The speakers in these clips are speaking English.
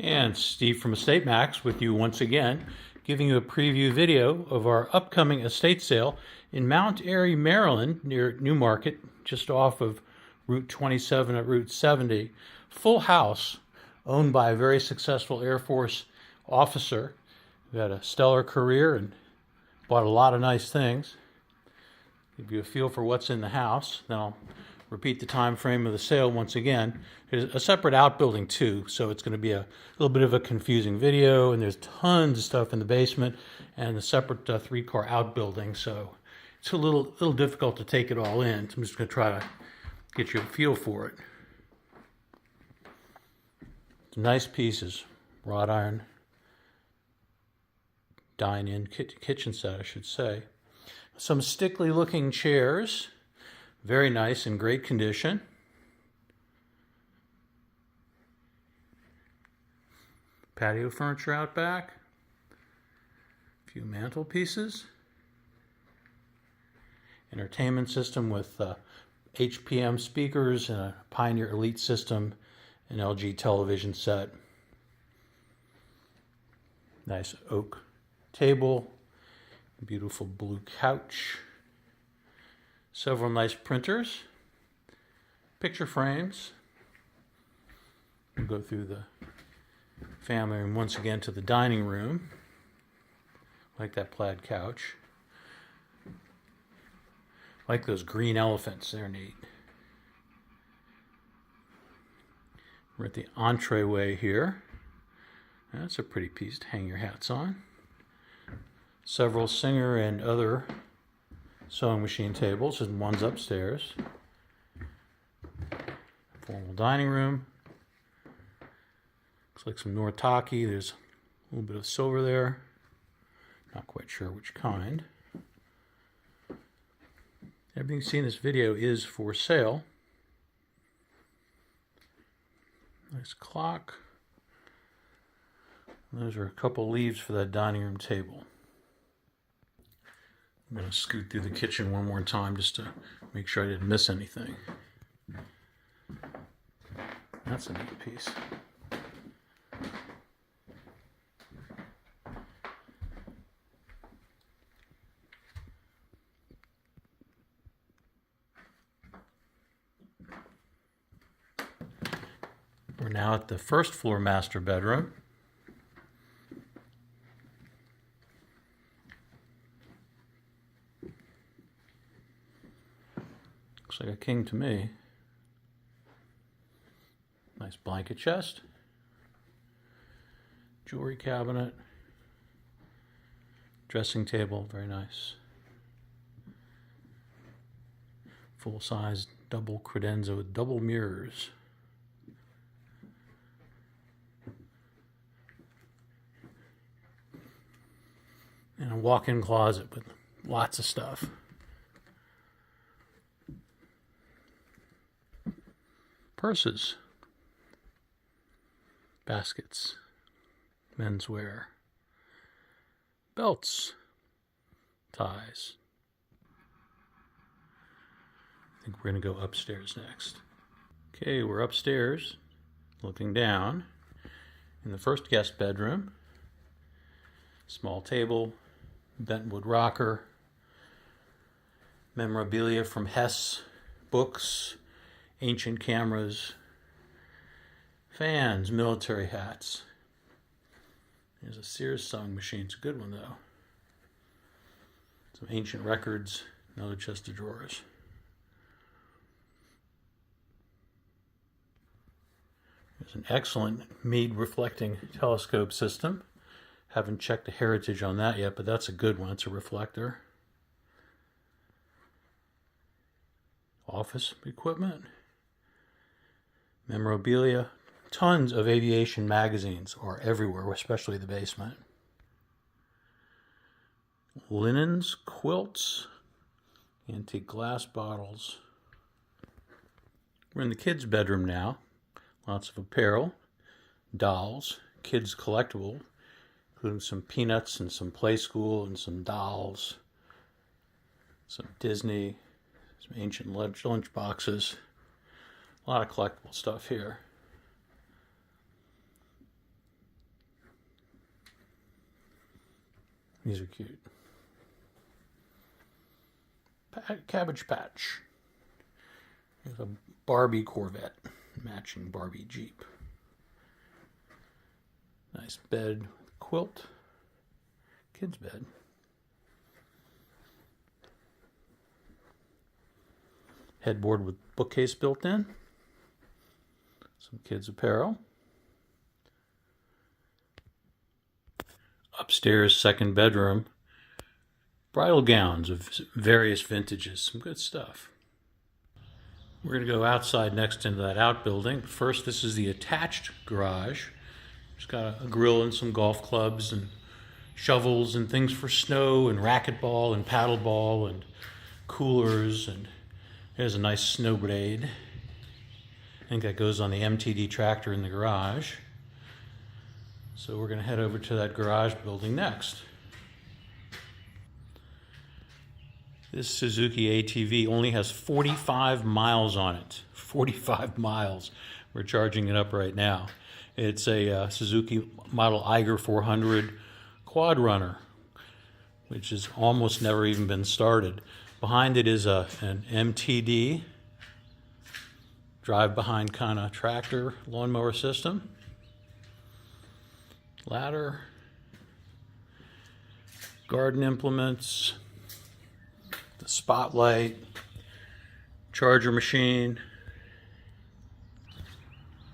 And Steve from EstateMax with you once again, giving you a preview video of our upcoming estate sale in Mount Airy, Maryland, near Newmarket, just off of Route 27 at Route 70. Full house, owned by a very successful Air Force officer who had a stellar career and bought a lot of nice things. Give you a feel for what's in the house. Then I'll repeat the time frame of the sale once again. There's a separate outbuilding too, so it's going to be a little bit of a confusing video, and there's tons of stuff in the basement and a separate three-car outbuilding, so it's a little difficult to take it all in. So I'm just going to try to get you a feel for it. Some nice pieces, wrought iron dine-in kitchen set, I should say. Some stickly looking chairs, very nice, in great condition. Patio furniture out back. A few mantelpieces. Entertainment system with HPM speakers and a Pioneer Elite system, an LG television set. Nice oak table. Beautiful blue couch. Several nice printers. Picture frames. We'll go through the family room once again to the dining room. Like that plaid couch. Like those green elephants, they're neat. We're at the entryway here. That's a pretty piece to hang your hats on. Several Singer and other sewing machine tables, and one's upstairs. Formal dining room. Looks like some Nortaki. There's a little bit of silver there. Not quite sure which kind. Everything you see in this video is for sale. Nice clock. And those are a couple leaves for that dining room table. I'm going to scoot through the kitchen one more time just to make sure I didn't miss anything. That's a neat piece. We're now at the first floor master bedroom. Looks like a king to me. Nice blanket chest. Jewelry cabinet. Dressing table, very nice. Full-size double credenza with double mirrors. And a walk-in closet with lots of stuff. Purses, baskets, menswear, belts, ties. I think we're going to go upstairs next. Okay, we're upstairs, looking down in the first guest bedroom. Small table, bentwood rocker, memorabilia from Hess, books, ancient cameras, fans, military hats. There's a Sears sewing machine. It's a good one, though. Some ancient records, another chest of drawers. There's an excellent Meade reflecting telescope system. Haven't checked the heritage on that yet, but that's a good one. It's a reflector. Office equipment. Memorabilia. Tons of aviation magazines are everywhere, especially the basement. Linens, quilts, antique glass bottles. We're in the kids' bedroom now. Lots of apparel, dolls, kids' collectible, including some Peanuts and some Play School and some dolls, some Disney, some ancient lunch boxes. A lot of collectible stuff here. These are cute. Cabbage Patch. There's a Barbie Corvette, matching Barbie Jeep. Nice bed, quilt, kid's bed. Headboard with bookcase built in. Some kids' apparel. Upstairs, second bedroom. Bridal gowns of various vintages. Some good stuff. We're going to go outside next into that outbuilding. First, this is the attached garage. It's got a grill and some golf clubs and shovels and things for snow and racquetball and paddleball and coolers. And there's a nice snow blade. I think that goes on the MTD tractor in the garage. So we're going to head over to that garage building next. This Suzuki ATV only has 45 miles on it. 45 miles. We're charging it up right now. It's a Suzuki model Eiger 400 quad runner, which has almost never even been started. Behind it is an MTD, drive-behind kind of tractor lawnmower system. Ladder, garden implements, the spotlight, charger machine.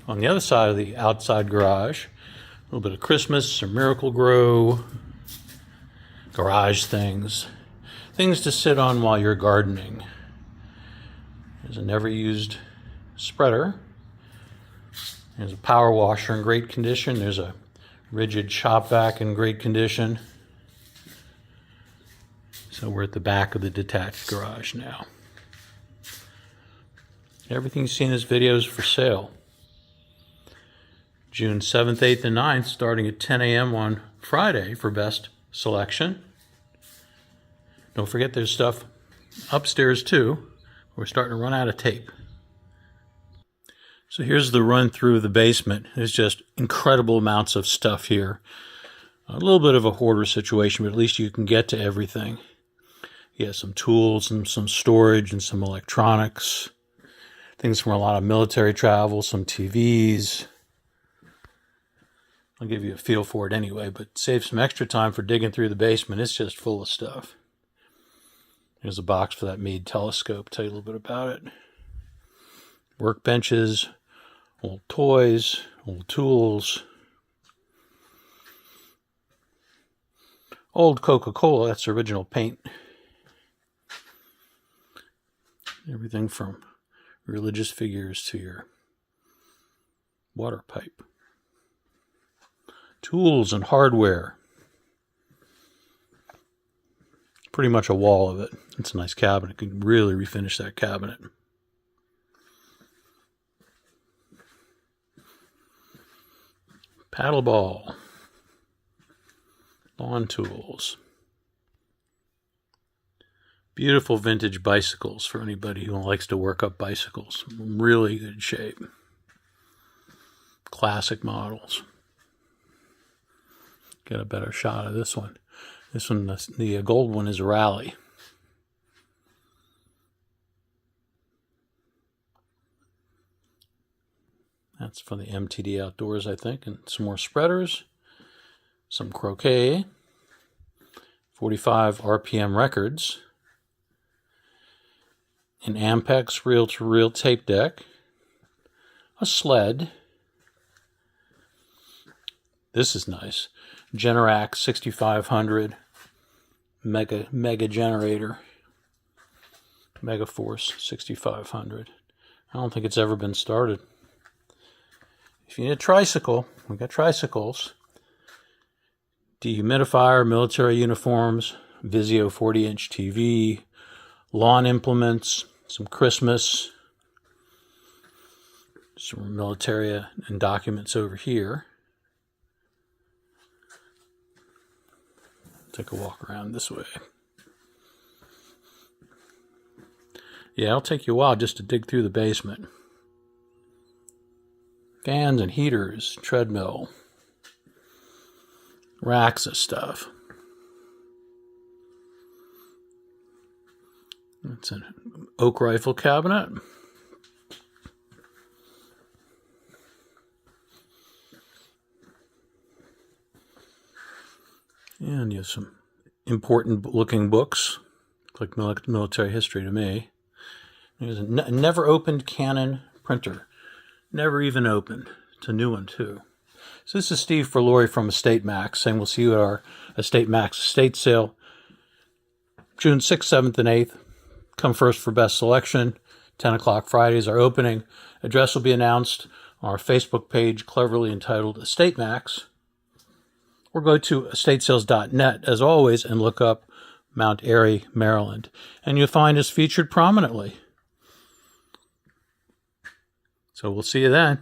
On the other side of the outside garage, a little bit of Christmas, some Miracle-Gro, garage things, things to sit on while you're gardening. There's a never-used spreader. There's a power washer in great condition. There's a rigid shop vac in great condition. So we're at the back of the detached garage now. Everything you see in this video is for sale. June 7th, 8th, and 9th, starting at 10 a.m. on Friday for best selection. Don't forget there's stuff upstairs too. We're starting to run out of tape. So here's the run through the basement. There's just incredible amounts of stuff here. A little bit of a hoarder situation, but at least you can get to everything. Yeah, some tools and some storage and some electronics. Things from a lot of military travel, some TVs. I'll give you a feel for it anyway, but save some extra time for digging through the basement. It's just full of stuff. There's a box for that Meade telescope. Tell you a little bit about it. Workbenches, old toys, old tools. Old Coca-Cola, that's original paint. Everything from religious figures to your water pipe. Tools and hardware. Pretty much a wall of it. It's a nice cabinet. You can really refinish that cabinet. Paddleball. Lawn tools. Beautiful vintage bicycles for anybody who likes to work up bicycles. Really good shape. Classic models. Get a better shot of this one. This one, the gold one, is a rally. That's from the MTD Outdoors, I think. And some more spreaders. Some croquet. 45 RPM records. An Ampex reel-to-reel tape deck. A sled. This is nice. Generac 6500 mega generator. Megaforce 6500. I don't think it's ever been started. If you need a tricycle, we got tricycles. Dehumidifier, military uniforms, Vizio 40-inch TV, lawn implements, some Christmas, some military and documents over here. Take a walk around this way. Yeah, it'll take you a while just to dig through the basement. Fans and heaters, treadmill, racks of stuff. It's an oak rifle cabinet. And you have some important looking books, like military history to me. There's a never opened Canon printer. Never even opened. It's a new one too. So this is Steve for Lori from EstateMax, saying we'll see you at our EstateMax estate sale, June 6th, 7th, and 8th. Come first for best selection. 10 o'clock Fridays are opening. Address will be announced on our Facebook page, cleverly entitled EstateMax. Or go to estatesales.net, as always, and look up Mount Airy, Maryland. And you'll find us featured prominently. So we'll see you then.